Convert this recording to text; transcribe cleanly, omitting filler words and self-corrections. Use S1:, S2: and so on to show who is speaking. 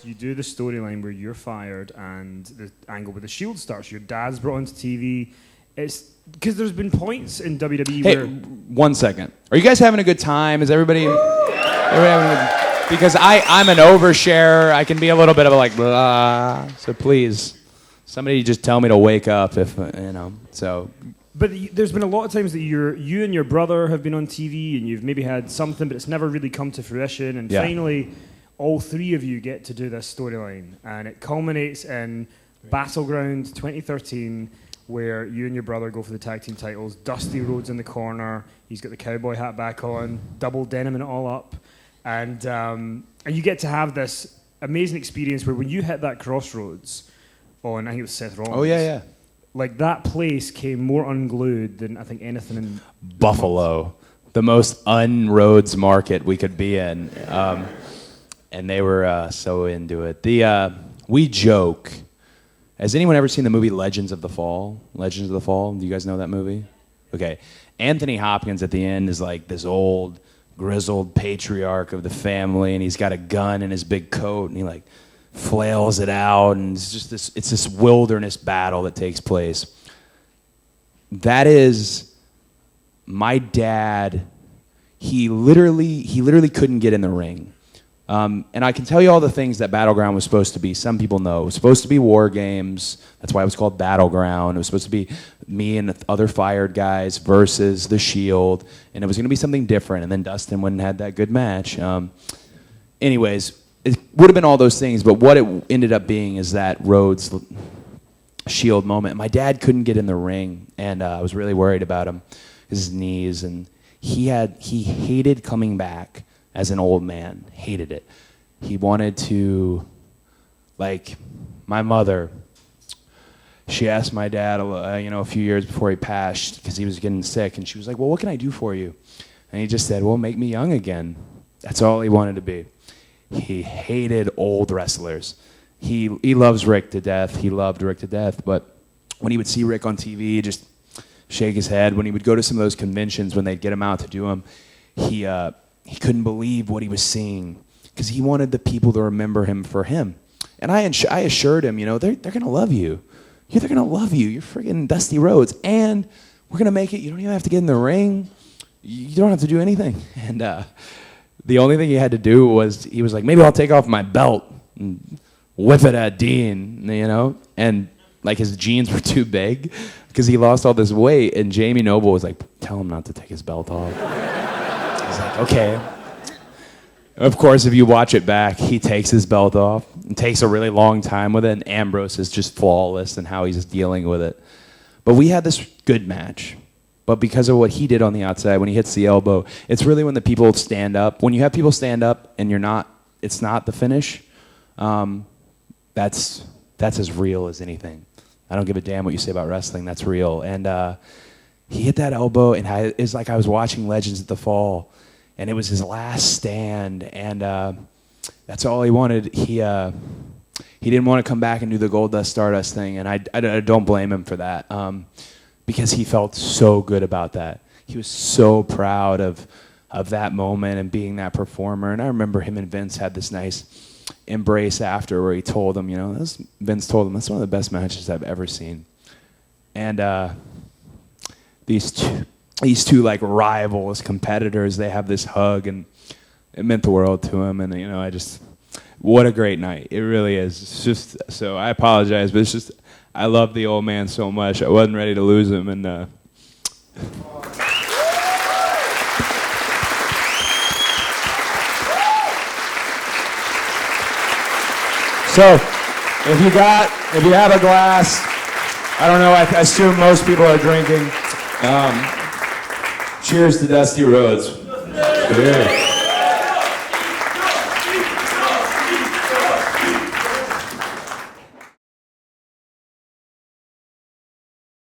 S1: you do the storyline where you're fired and the angle with the Shield starts. Your dad's brought onto TV. It's because there's been points in WWE
S2: Hey,
S1: where...
S2: 1 second. Are you guys having a good time? Is everybody having a good... Because I'm an oversharer. I can be a little bit of a like, blah. So please, somebody just tell me to wake up if, so...
S1: But there's been a lot of times that you and your brother have been on TV and you've maybe had something, but it's never really come to fruition. And finally, all three of you get to do this storyline. And it culminates in Battleground 2013, where you and your brother go for the tag team titles. Dusty Rhodes in the corner. He's got the cowboy hat back on, double denim and it all up. And you get to have this amazing experience where when you hit that crossroads on, I think it was Seth Rollins.
S2: Oh, yeah.
S1: Like, that place came more unglued than I think anything in...
S2: Buffalo, the most un-Rhodes market we could be in. And they were so into it. We joke. Has anyone ever seen the movie Legends of the Fall? Legends of the Fall? Do you guys know that movie? Okay. Anthony Hopkins at the end is like this old, grizzled patriarch of the family, and he's got a gun in his big coat, and he like... flails it out, and it's this wilderness battle that takes place. That is my dad. He literally couldn't get in the ring. And I can tell you all the things that Battleground was supposed to be. Some people know. It was supposed to be War Games. That's why it was called Battleground. It was supposed to be me and the other fired guys versus the Shield, and it was going to be something different. And then Dustin went and had that good match. Anyways, it would have been all those things, but what it ended up being is that Rhodes Shield moment. My dad couldn't get in the ring, and I was really worried about him, his knees, and he hated coming back as an old man. Hated it. He wanted to, like, my mother. She asked my dad, a few years before he passed, because he was getting sick, and she was like, "Well, what can I do for you?" And he just said, "Well, make me young again." That's all he wanted to be. He hated old wrestlers. He loves Rick to death. He loved Rick to death. But when he would see Rick on TV, he'd just shake his head. When he would go to some of those conventions, when they'd get him out to do them, he couldn't believe what he was seeing because he wanted the people to remember him for him. And I assured him, they're gonna love you. They're gonna love you. You're friggin' Dusty Rhodes, and we're gonna make it. You don't even have to get in the ring. You don't have to do anything. And the only thing he had to do was, he was like, maybe I'll take off my belt and whip it at Dean, And like his jeans were too big because he lost all this weight. And Jamie Noble was like, tell him not to take his belt off. He's like, okay. Of course, if you watch it back, he takes his belt off and takes a really long time with it. And Ambrose is just flawless in how he's dealing with it. But we had this good match. But because of what he did on the outside, when he hits the elbow, it's really when the people stand up. When you have people stand up and it's not the finish, that's as real as anything. I don't give a damn what you say about wrestling. That's real. And he hit that elbow, and it's like I was watching Legends of the Fall, and it was his last stand, and that's all he wanted. He didn't want to come back and do the Goldust Stardust thing, and I don't blame him for that. Because he felt so good about that. He was so proud of that moment and being that performer. And I remember him and Vince had this nice embrace after where he told him, Vince told him, that's one of the best matches I've ever seen. And these two like rivals, competitors, they have this hug, and it meant the world to him. And what a great night. It really is. It's just, so I apologize, but it's just, I love the old man so much. I wasn't ready to lose him, and so if you have a glass, I don't know. I assume most people are drinking. Cheers to Dusty Rhodes. Cheers.